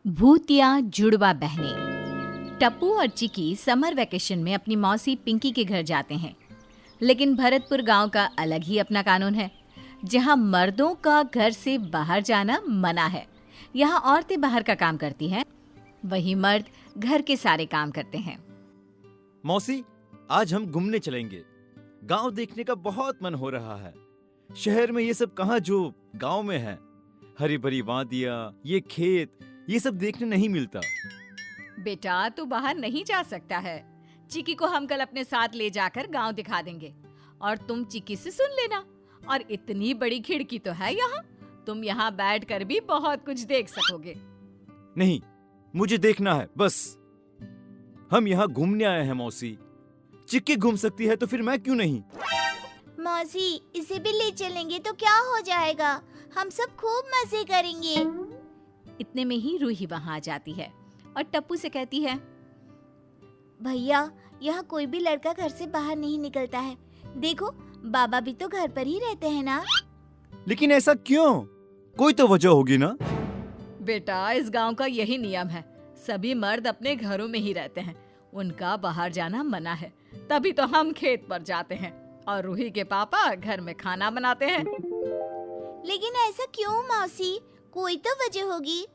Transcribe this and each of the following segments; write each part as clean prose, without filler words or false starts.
भूतिया जुड़वा बहनें। टप्पू और चिकी समर वेकेशन में अपनी मौसी पिंकी के घर जाते हैं। लेकिन भरतपुर गांव का अलग ही अपना कानून है, जहां मर्दों का घर से बाहर जाना मना है। यहां औरतें बाहर का काम करती हैं, वहीं मर्द घर के सारे काम करते हैं। मौसी, आज हम घूमने चलेंगे। गांव देखने का बहुत मन हो रहा है। शहर में ये सब कहाँ जो गांव में है। हरी भरी वादियाँ, ये खेत, ये सब देखने नहीं मिलता। बेटा, तू बाहर नहीं जा सकता है। चिकी को हम कल अपने साथ ले जाकर गांव दिखा देंगे और तुम चिकी से सुन लेना। और इतनी बड़ी खिड़की तो है यहाँ, तुम यहाँ बैठकर भी बहुत कुछ देख सकोगे। नहीं, मुझे देखना है बस। हम यहाँ घूमने आए हैं मौसी। चिक्की घूम सकती है तो फिर मैं क्यों नहीं? मौसी, इसे भी ले चलेंगे तो क्या हो जाएगा? हम सब खूब मजे करेंगे। इतने में ही रूही वहाँ आ जाती है और टप्पू से कहती है, भैया, यहाँ कोई भी लड़का घर से बाहर नहीं निकलता है। देखो, बाबा भी तो घर पर ही रहते हैं ना। लेकिन ऐसा क्यों? कोई तो वजह होगी ना। बेटा, इस गांव का यही नियम है। सभी मर्द अपने घरों में ही रहते हैं, उनका बाहर जाना मना है। तभी तो हम खेत पर जाते हैं और रूही के पापा घर में खाना बनाते हैं। लेकिन ऐसा क्यों मौसी? कोई तो वजह होगी।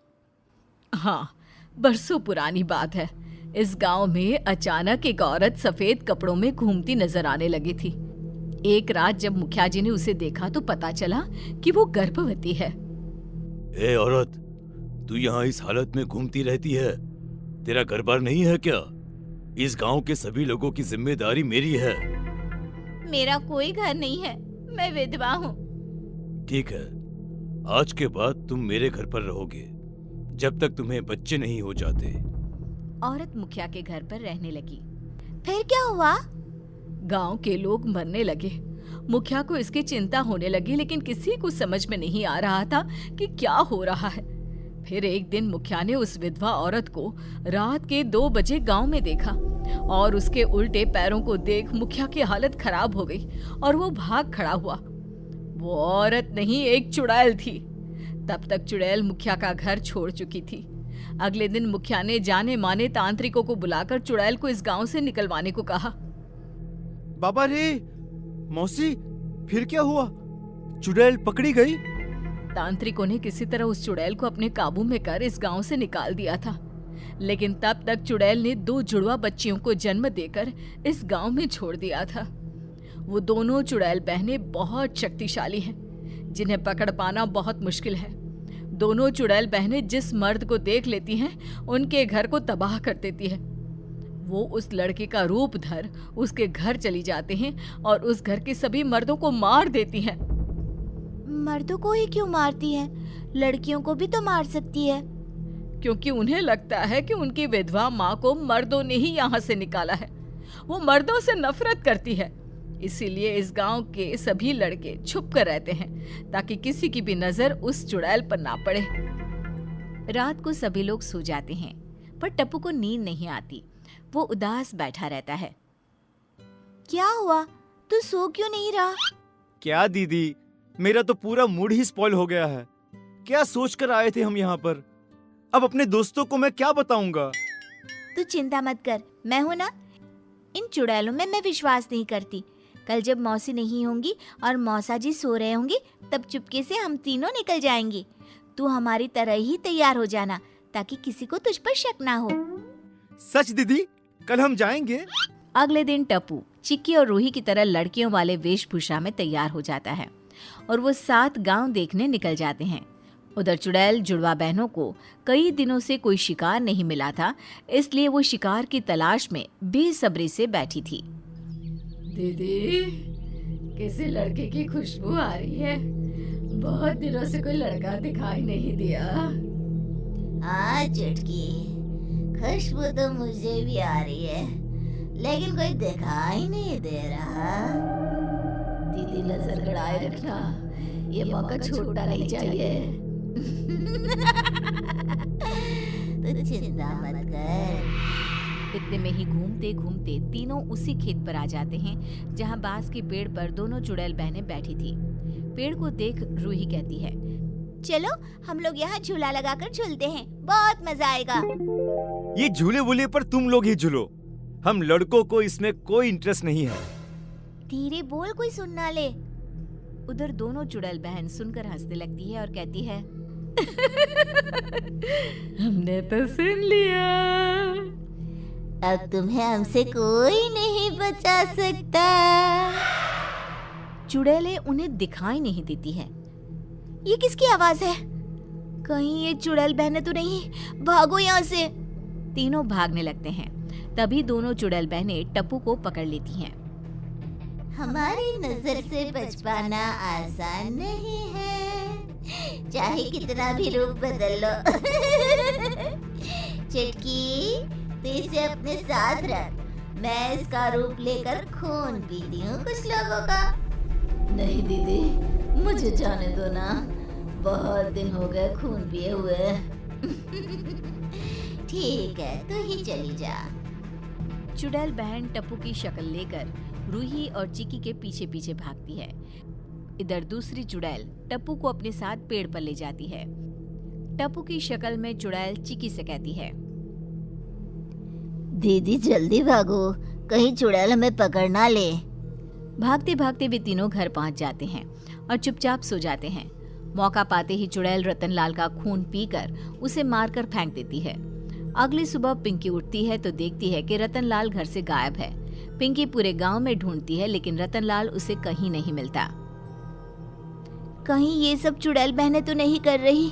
हाँ, बरसों पुरानी बात है। इस गांव में अचानक एक औरत सफेद कपड़ों में घूमती नजर आने लगी थी। एक रात जब मुखिया जी ने उसे देखा तो पता चला कि वो गर्भवती है। ए औरत, तू यहाँ इस हालत में घूमती रहती है। तेरा घर बार नहीं है क्या? इस गांव के सभी लोगों की जिम्मेदारी मेरी है। मेरा कोई घर नहीं है, मैं विधवा हूँ। ठीक है, आज के बाद तुम मेरे घर पर रहोगे जब तक तुम्हें बच्चे नहीं हो जाते। औरत मुखिया के घर पर रहने लगी। फिर क्या हुआ? गांव के लोग मरने लगे। मुखिया को इसकी चिंता होने लगी, लेकिन किसी को समझ में नहीं आ रहा था कि क्या हो रहा है। फिर एक दिन मुखिया ने उस विधवा औरत को रात के 2 बजे गांव में देखा और उसके उल्टे पैरों को देख मुखिया की हालत खराब हो गई और वो भाग खड़ा हुआ। वो औरत नहीं, एक चुड़ैल थी। तब तक चुड़ैल मुखिया का घर छोड़ चुकी थी। अगले दिन मुखिया ने जाने माने तांत्रिकों को बुलाकर चुड़ैल को इस गांव से निकलवाने को कहा। बाबा रे, मौसी, फिर क्या हुआ? चुड़ैल पकड़ी गई? तांत्रिकों ने किसी तरह उस चुड़ैल को अपने काबू में कर इस गांव से निकाल दिया था। लेकिन तब तक चुड़ैल ने 2 जुड़वा बच्चियों को जन्म देकर इस गांव में छोड़ दिया था। वो दोनों चुड़ैल बहनें बहुत शक्तिशाली हैं, जिन्हें पकड़ पाना बहुत मुश्किल है। दोनों चुड़ैल बहनें जिस मर्द को देख लेती हैं, उनके घर को तबाह कर देती है। वो उस लड़के का रूप धर उसके घर चली जाते हैं और उस घर के सभी मर्दों को मार देती हैं। मर्दों को ही क्यों मारती है? लड़कियों को भी तो मार सकती है। क्योंकि उन्हें लगता है कि उनकी विधवा माँ को मर्दों ने ही यहाँ से निकाला है। वो मर्दों से नफरत करती है। इसीलिए इस गांव के सभी लड़के छुप कर रहते हैं ताकि किसी की भी नजर उस चुड़ैल पर ना पड़े। रात को सभी लोग सो जाते हैं, पर टप्पू को नींद नहीं आती। वो उदास बैठा रहता है। क्या हुआ? तू सो क्यों नहीं रहा? क्या दीदी, मेरा तो पूरा मूड ही स्पॉइल हो गया है। क्या सोचकर आए थे हम यहाँ पर? अब अपने दोस्तों को मैं क्या बताऊंगा? तू चिंता मत कर, मैं हूँ ना। इन चुड़ैलों में मैं विश्वास नहीं करती। कल जब मौसी नहीं होंगी और मौसा जी सो रहे होंगे, तब चुपके से हम तीनों निकल जाएंगे। तू हमारी तरह ही तैयार हो जाना ताकि किसी को तुझ पर शक ना हो। सच दीदी, कल हम जाएंगे। अगले दिन टप्पू चिक्की और रूही की तरह लड़कियों वाले वेशभूषा में तैयार हो जाता है और वो 7 गांव देखने निकल जाते हैं। उधर चुड़ैल जुड़वा बहनों को कई दिनों से कोई शिकार नहीं मिला था, इसलिए वो शिकार की तलाश में बेसब्री से बैठी थी। दीदी, किसी लड़के की खुशबू आ रही है। बहुत दिनों से कोई लड़का दिखाई नहीं दिया। हाँ चुटकी, खुशबू तो मुझे भी आ रही है, लेकिन कोई दिखाई नहीं दे रहा। दीदी, नजर गड़ाए रखना, ये मौका छूटना नहीं चाहिए। तू चिंता मत कर। इतने में ही घूमते घूमते तीनों उसी खेत पर आ जाते हैं जहां बांस के पेड़ पर दोनों चुड़ैल बहनें बैठी थी। पेड़ को देख रूही कहती है, चलो हम लोग यहाँ झूला लगाकर झूलते हैं, बहुत मजा आएगा। ये झूले वूले पर तुम लोग ही झूलो, हम लड़कों को इसमें कोई इंटरेस्ट नहीं है। धीरे बोल, कोई सुन ना ले। उधर दोनों चुड़ैल बहन सुनकर हंसने लगती है और कहती है हमने तो सुन लिया। अब तुम्हें हमसे कोई नहीं बचा सकता। चुड़ैलें उन्हें दिखाई नहीं देती है। ये किसकी आवाज है? कहीं ये चुड़ैल बहनें तो नहीं? भागो यहाँ से। तीनों भागने लगते हैं। तभी दोनों चुड़ैल बहनें टप्पू को पकड़ लेती हैं। हमारी नजर से बच पाना आसान नहीं है, चाहे कितना भी रूप बदल लो। चुटकी, तू इसे अपने साथ रख, मैं इसका रूप लेकर खून पीती हूँ कुछ लोगों का। नहीं दीदी, मुझे जाने दो ना, बहुत दिन हो गए खून पिए हुए। ठीक है, तू ही चली जा। चुड़ैल बहन टप्पू की शक्ल लेकर रूही और चिकी के पीछे पीछे भागती है। इधर दूसरी चुड़ैल टप्पू को अपने साथ पेड़ पर ले जाती है। टप्पू की शक्ल में चुड़ैल चिकी से कहती है, दीदी जल्दी भागो, कहीं चुड़ैल हमें पकड़ ना ले। भागते भागते वे तीनों घर पहुंच जाते हैं और चुपचाप सो जाते हैं। मौका पाते ही चुड़ैल रतनलाल का खून पीकर उसे मारकर फेंक देती है। अगली सुबह पिंकी उठती है तो देखती है कि रतनलाल घर से गायब है। पिंकी पूरे गांव में ढूंढती है लेकिन रतनलाल उसे कहीं नहीं मिलता। कहीं ये सब चुड़ैल बहनें तो नहीं कर रही?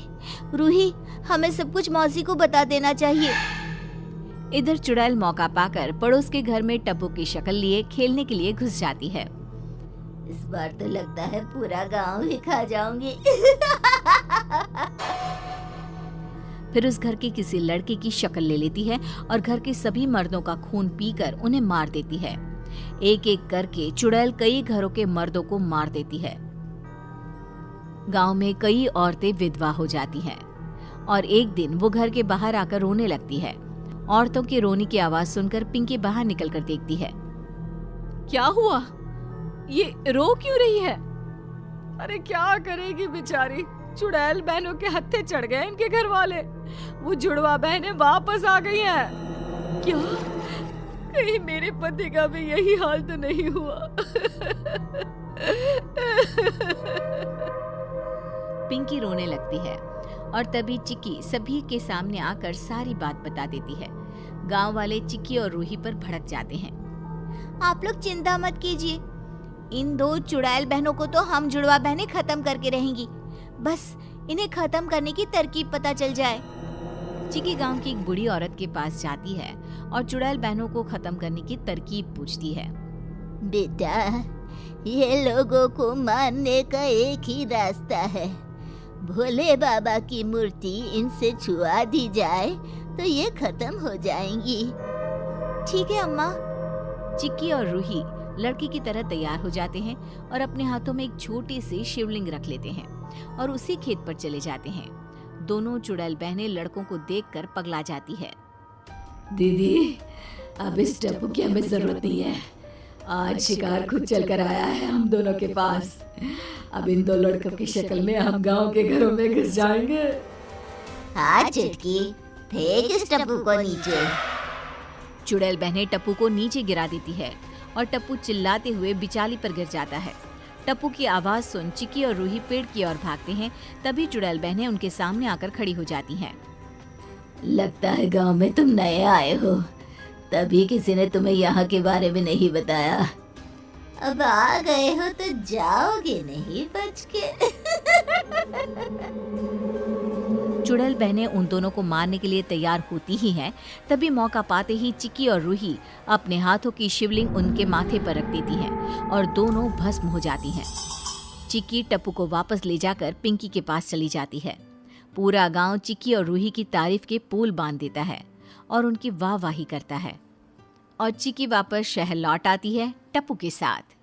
रूही, हमें सब कुछ मौसी को बता देना चाहिए। इधर चुड़ैल मौका पाकर पड़ोस के घर में टप्पू की शक्ल लिए खेलने के लिए घुस जाती है। इस बार तो लगता है पूरा गांव ही खा जाऊंगी। फिर उस घर के किसी लड़के की शक्ल ले लेती है और घर के सभी मर्दों का खून पीकर उन्हें मार देती है। एक एक करके चुड़ैल कई घरों के मर्दों को मार देती है। गांव में कई औरतें विधवा हो जाती हैं और एक दिन वो घर के बाहर आकर रोने लगती है। औरतों के रोने की आवाज सुनकर पिंकी बाहर निकलकर देखती है। क्या हुआ? ये रो क्यों रही है? अरे क्या करेगी बेचारी, चुड़ैल बहनों के हत्थे चढ़ गए इनके घर वाले। वो जुड़वा बहनें वापस आ गई हैं। क्या कहीं मेरे पति का भी यही हाल तो नहीं हुआ? पिंकी रोने लगती है और तभी चिक्की सभी के सामने आकर सारी बात बता देती है। गांव वाले चिक्की और रूही पर भड़क जाते हैं। आप लोग चिंता मत कीजिए, इन दो चुड़ैल बहनों को तो हम जुड़वा बहनें खत्म करके रहेंगी। बस इन्हें खत्म करने की तरकीब पता चल जाए। चिक्की गांव की एक बूढ़ी औरत के पास जाती है और चुड़ैल बहनों को खत्म करने की तरकीब पूछती है। बेटा, ये लोगों को मारने का एक ही रास्ता है। भोले बाबा की मूर्ति इनसे छुआ दी जाए तो ये खत्म हो जाएंगी। ठीक है अम्मा। चिक्की और रूही लड़की की तरह तैयार हो जाते हैं और अपने हाथों में एक छोटी सी शिवलिंग रख लेते हैं और उसी खेत पर चले जाते हैं। दोनों चुड़ैल बहनें लड़कों को देखकर पगला जाती है। दीदी, अब इस टप्पू की हमें जरूरत नहीं है। आज शिकार खुद चल कर आया है हम दोनों के पास। अब इन दो लड़कों की शक्ल में हम गांव के घरों में घुस जाएंगे। हाँ चुटकी, फेंक इस टप्पू को नीचे। चुड़ैल बहनें टप्पू को नीचे गिरा देती है और टप्पू चिल्लाते हुए बिचाली पर गिर जाता है। टप्पू की आवाज सुन चिक्की और रूही पेड़ की ओर भागते हैं। तभी चुड़ैल बहनें उनके सामने आकर खड़ी हो जाती हैं। लगता है गांव में तुम नए आए हो, तभी किसी ने तुम्हें यहाँ के बारे में नहीं बताया। अब आ गए हो तो जाओगे नहीं बच के। चुड़ैल बहनें उन दोनों को मारने के लिए तैयार होती ही हैं। तभी मौका पाते ही चिक्की और रूही अपने हाथों की शिवलिंग उनके माथे पर रख देती हैं और दोनों भस्म हो जाती हैं। चिक्की टप्पू को वापस ले जाकर पिंकी के पास चली जाती है। पूरा गांव चिक्की और रूही की तारीफ के पुल बांध देता है और उनकी वाहवाही करता है और चिक्की वापस शहर लौट आती है टप्पू के साथ।